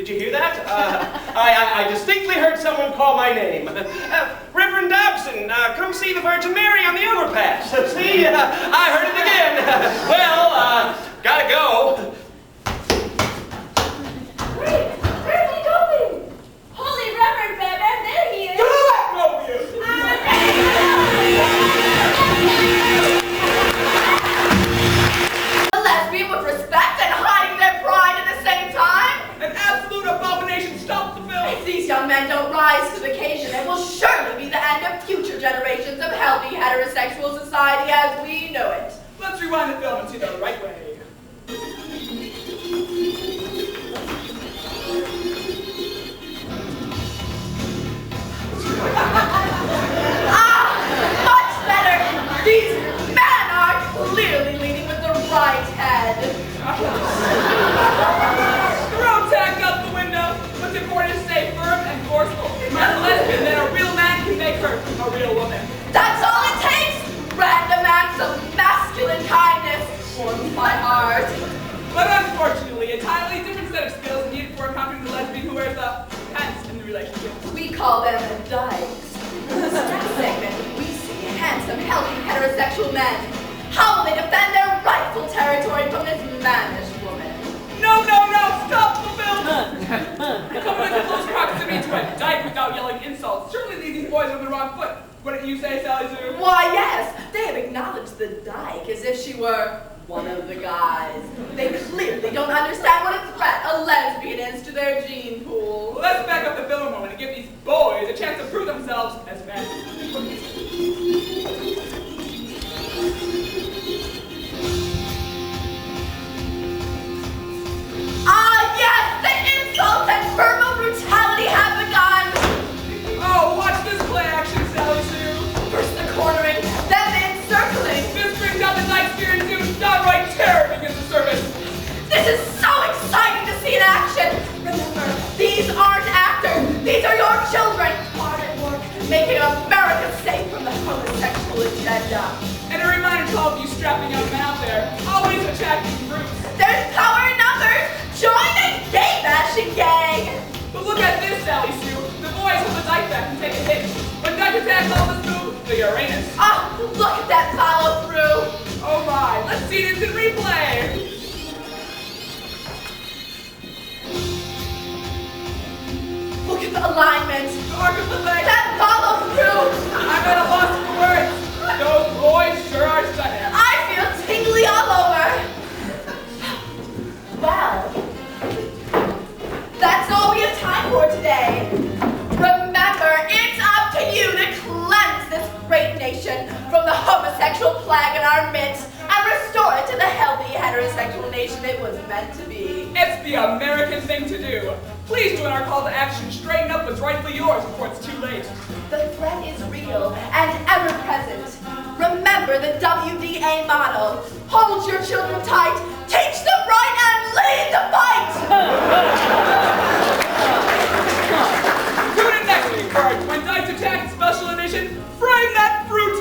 Did you hear that? I distinctly heard someone call my name. Reverend Dobson, come see the Virgin Mary on the overpass. See, I heard it again. Well, gotta go. Wait, where are you going? Holy Reverend Bevan, there he is. A lesbian with respect and hiding their pride at the same time? An absolute abomination. Stop the film. If these young men don't rise to the occasion, it will surely be the end of future generations of healthy heterosexual society as we know it. Let's rewind the film and see the right way. Much better. These men are clearly leading with the right head. Throw tack out the window. What's important is stay firm and forceful. And lesbian, then a real man can make her a real woman. That's all it takes. Random acts of masculine kindness warms my heart. But unfortunately, a entirely different set of skills needed for encountering the lesbian who wears the pants in the relationship. We call them dykes. In this next segment, we see handsome, healthy, heterosexual men. How will they defend their rightful territory from this mannish woman? No, stop the film! Coming into close proximity to a dyke without yelling insults certainly leads these boys on the wrong foot. Wouldn't you say, Sally Sue? Why, yes, they have acknowledged the dyke as if she were one of the guys. They clearly don't understand what a threat a lesbian is to their gene pool. Well, let's back up the film a moment and give these boys a chance to prove themselves as men. Ah, yes, the insults and verbal brutality have begun. Oh, watch this play action, Sally Sue. First the cornering, then the encircling. This brings out the dyke spirit and soon downright terror begins to surface. This is so exciting to see in action. Remember, these aren't actors. These are your children, hard at work, making America safe from the homosexual agenda. And a reminder to all of you strapping young men out there, always attack these groups. There's power in numbers. Join the gay bashing gang. But look at this, Sally Sue. The boys hold the dyke back and take a hit. When dyke attacks all this move, the Uranus. Ah, look at that follow through. Oh my, let's see this in replay. Look at the alignment. The arc of the leg. That follow through. I'm at a loss for words. Those boys sure are stunning. I feel tingly all over. Well, that's all we have time for today. Remember, it's up to you to cleanse this great nation from the homosexual plague in our midst and restore it to the healthy heterosexual nation it was meant to be. It's the American thing to do. Please join our call to action. Straighten up what's rightfully yours before it's too late. The threat is real and ever present. Remember the WDA motto. Hold your children tight, teach them right, and lead the fight! Tune in next week for our Twin Dykes Attack Special Edition, Frame That Fruit!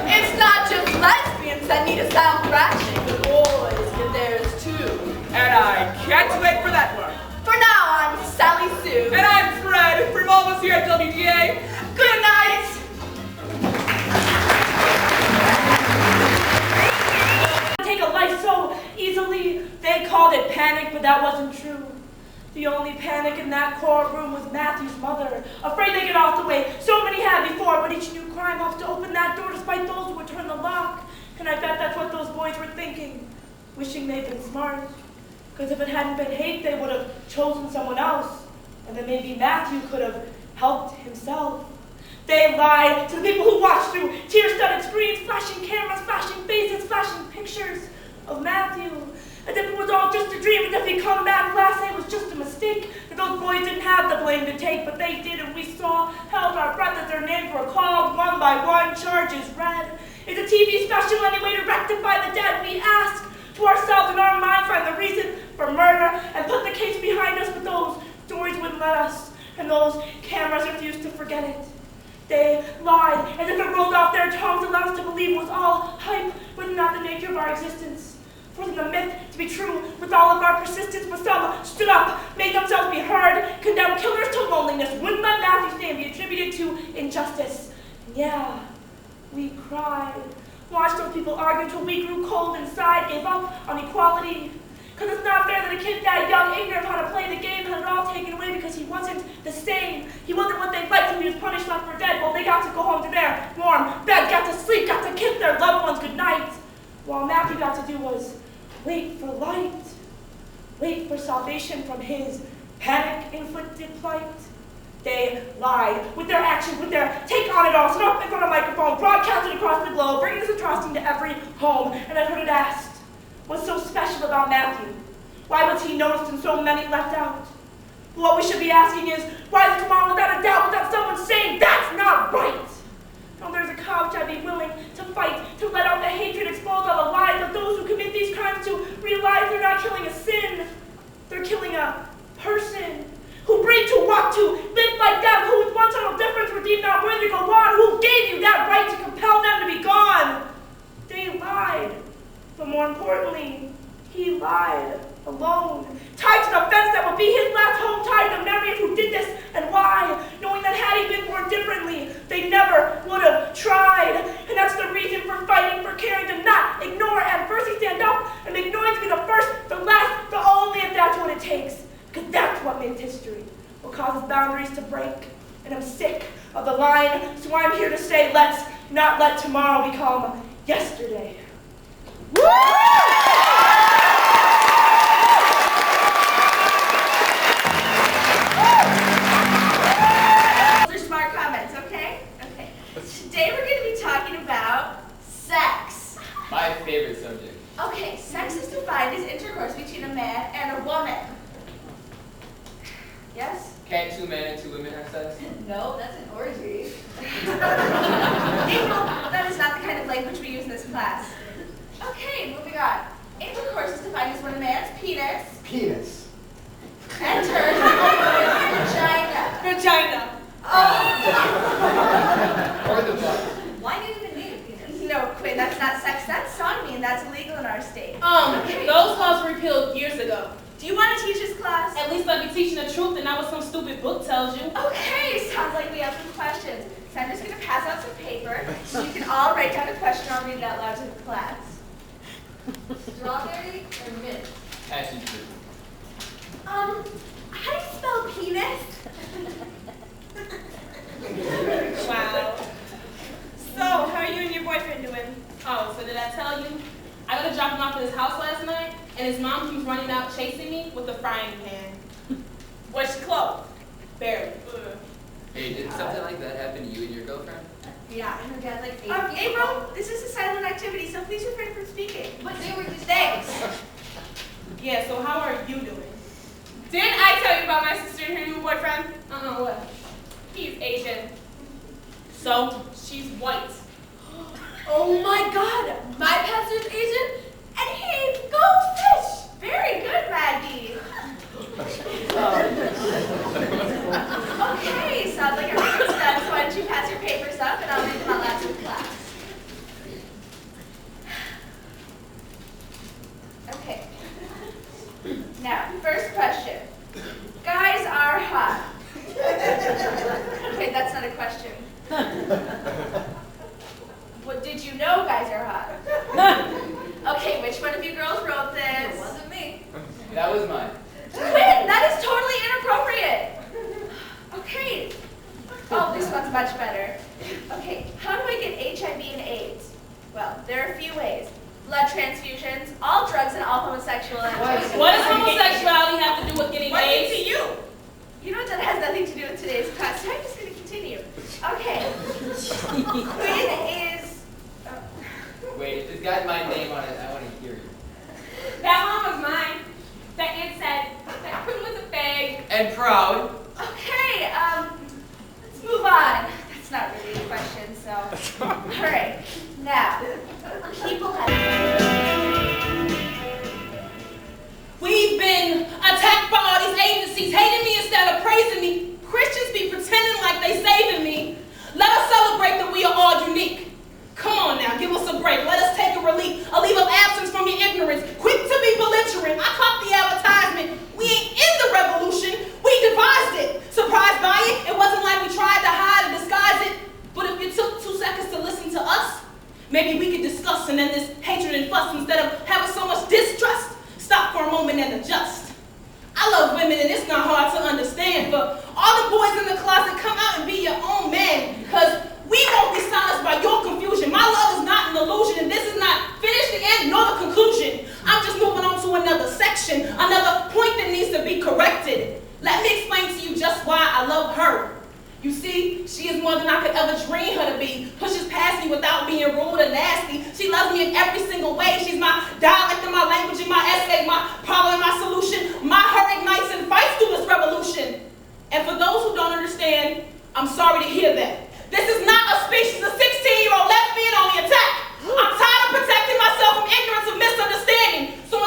It's not just lesbians that need a sound thrashing. The boys get theirs too. And I can't wait for that one. For now, I'm Sally Sue. And I'm Fred from all of us here at WDA. Good night! Take a life so easily. They called it panic, but that wasn't true. The only panic in that courtroom was Matthew's mother, afraid they'd get off the way. So many had before, but each new crime opts to open that door despite those who would turn the lock. And I bet that's what those boys were thinking, wishing they'd been smart. Because if it hadn't been hate, they would have chosen someone else. And then maybe Matthew could have helped himself. They lied to the people who watched through tear-studded screens, flashing cameras, flashing faces, flashing pictures of Matthew. As if it was all just a dream, as if he'd come back last night was just a mistake. That those boys didn't have the blame to take, but they did, and we saw, held our breath as their names were called, one by one, charges read. Is a TV special any way to rectify the dead? We ask to ourselves in our mind, find the reason for murder, and put the case behind us, but those stories wouldn't let us, and those cameras refused to forget it. They lied, as if it rolled off their tongues, allowed us to believe it was all hype, but not the nature of our existence. For the myth to be true with all of our persistence, but some stood up, made the to injustice. Yeah, we cried. Watched those people argue till we grew cold inside, gave up on equality. Because it's not fair that a kid that young, ignorant of how to play the game had it all taken away because he wasn't the same. He wasn't what they'd like, so he was punished, left for dead. Well, they got to go home to their warm bed, got to sleep, got to kiss their loved ones goodnight. All Matthew got to do was wait for light, wait for salvation from his panic-inflicted plight. They lied with their actions, with their take on it all, stood up in front of a microphone, broadcasted across the globe, bringing this atrocity to every home. And I heard it asked, what's so special about Matthew? Why was he noticed and so many left out? What we should be asking is, why does it come on without a doubt, without someone saying, that's not right? Now there's a couch I'd be willing to fight, to let out the hatred, expose all the lies of those who commit these crimes, to realize they're not killing a sin, they're killing a person. Who breathed to walk to, live like them, who with one subtle difference were deemed not worthy to go on, who gave you that right to compel them to be gone. They lied, but more importantly, he lied alone, tied to the fence that would be his last home, tied to the memory of who did this and why, knowing that had he been born differently, they never would have tried. And that's the reason for fighting, for caring, to not ignore adversity, stand up and make noise, to be the first, the last, the only, if that's what it takes. Because that's what makes history, what causes boundaries to break. And I'm sick of the line, so I'm here to say, let's not let tomorrow become yesterday. Woo! Those are smart comments, okay? Okay. Today we're going to be talking about sex. My favorite subject. Okay, sex is defined as intercourse between a man and a woman. Yes? Can't 2 men and 2 women have sex? No, that's an orgy. April, that is not the kind of language we use in this class. Okay, moving on. Intercourse is defined as when a man's penis enters a woman's vagina. Vagina. Or the butt. Why do you even need a penis? No, Quinn, that's not sex. That's sodomy, and that's illegal in our state. Those laws were repealed years ago. Do you want to teach this class? At least I'd be teaching the truth and not what some stupid book tells you. Okay, sounds like we have some questions. So I'm just going to pass out some paper. So you can all write down a question. I'll read it out loud to the class. Strawberry or mint? Passion fruit. How do you spell penis? Wow. So, how are you and your boyfriend doing? Oh, so did I tell you? I got to drop him off at his house last night, and his mom keeps running out chasing me with a frying pan. What's your clothes? Barely. Hey, did something like that happen to you and your girlfriend? Yeah, and her dad's like 8 April, this is a silent activity, so please refrain from speaking. But they were just thanks. Yeah, so how are you doing? Didn't I tell you about my sister and her new boyfriend? What? He's Asian. So? She's white. Oh my god, my pastor's Asian, and he goldfish. Very good, Maggie. Okay, sounds like everything's done, so why don't you pass your papers up and I'll read them out loud to the class. Okay. Now, first question. Guys are hot. Okay, that's not a question. What, did you know guys are hot? Okay, which one of you girls wrote this? It wasn't me. That was mine. Quinn, that is totally inappropriate. Okay. Oh, this one's much better. Okay, how do I get HIV and AIDS? Well, there are a few ways. Blood transfusions, all drugs, and all homosexual activity. What does homosexuality have to do with getting AIDS? to you? You know that has nothing to do with today's class, so I'm just going to continue. Okay. Quinn is... Wait, if it's got my name on it, I want to hear you. That one was mine. That it said that Quinn was a fag. And proud. Okay, let's move on. That's not really a question, so. All right, now, people have. We've been attacked by all these agencies, hating me instead of praising me. Christians be pretending like they saving me. Let us celebrate that we are all unique. Come on now, give us a break. Let us take a leave of absence from your ignorance. Quick to be belligerent. I caught the advertisement. We ain't in the revolution. We devised it. I love women, and it's not hard to understand. But all the boys in the closet, come out and be your own man, because we won't be silenced by your confusion. My love is not an illusion, and this is not finished the end nor the conclusion. I'm just moving on to another section, another point that needs to be corrected. Let me explain to you just why I love her. You see, she is more than I could ever dream her to be. Pushes past me without being rude or nasty. She loves me in every single way. She's my dialect and my language and my essay, my problem and my solution. My her ignites and fights through this revolution. And for those who don't understand, I'm sorry to hear that. This is not a speech, it's a 16-year-old lesbian on the attack. I'm tired of protecting myself from ignorance of misunderstanding. So